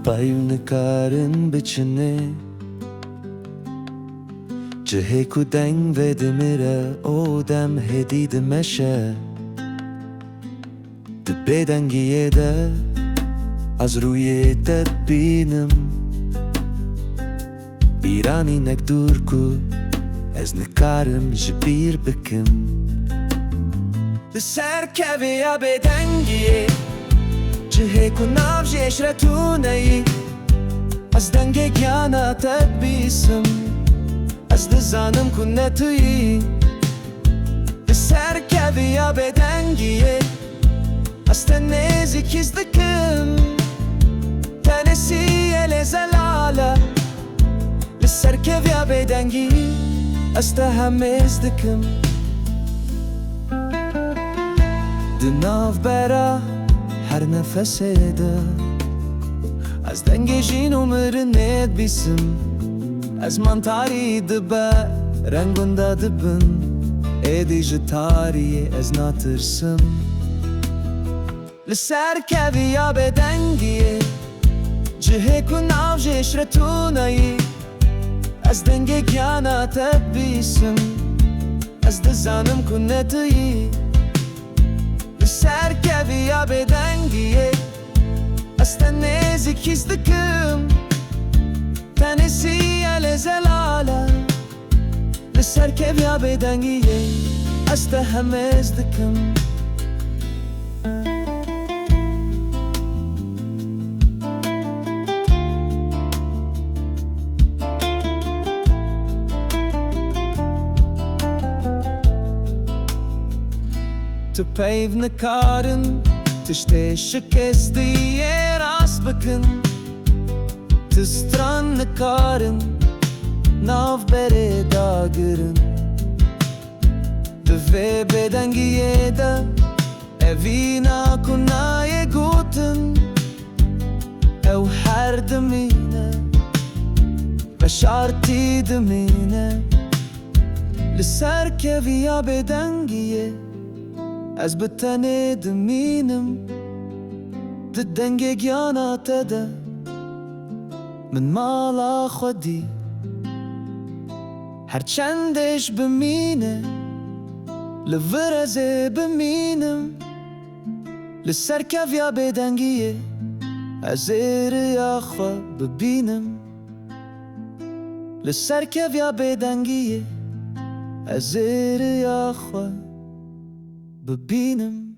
Payvnikarin biçini Cihê ku deng vedimire o dem hêdî dimeşe Di bêdengiyê de az rûyê te bînim Îranînek dûr ku ez nikarim ji bîr bikim Li ser keviya bêdengiyê Cihê ku nav jê eşretûneyî Ez dengê giyana te bîsim Ez dizanim ku ne tu yî Li ser keviya bêdengiyê Ez te nêzik hîs dikim Te nesîye lê zelale Li ser keviya bêdengî Ez te hemêz dikim Di navbera her nefesê de Ez dengê jîn û mirinê bîsim Ez mantarî dibe rengûn de dibin Êdî ji tariyê ez natirsim Li ser keviya bêdengiyê Cihê ku nav jê eşretûneyî Ez dengê giyana te bîsim Ez dizanim ku ne tu yî Li ser keviya bêdengiyê Ez te nêzik hîs dikim Te nesîye lê zelale Li ser keviya bêdengiyê Ez te hemêz dikim Tu peyv nikarin Tiştê şikestiyê rast bikin Tu stran nikarin Navberê dagirin Di vê bêdengiyê de Evîna ku nayê gotin Ew her dimîne Veşartî dimîne Li ser keviya bêdengiyê Ez bi tenê dimînim Di dengê giyana te de Min mala xwedî Her çendêş bimîne Li virezê bimînim Li ser keviya bêdengiyê Ez ê rêya xwe bibînim Li ser keviya bêdengiyê Ez ê rêya xwe bibînim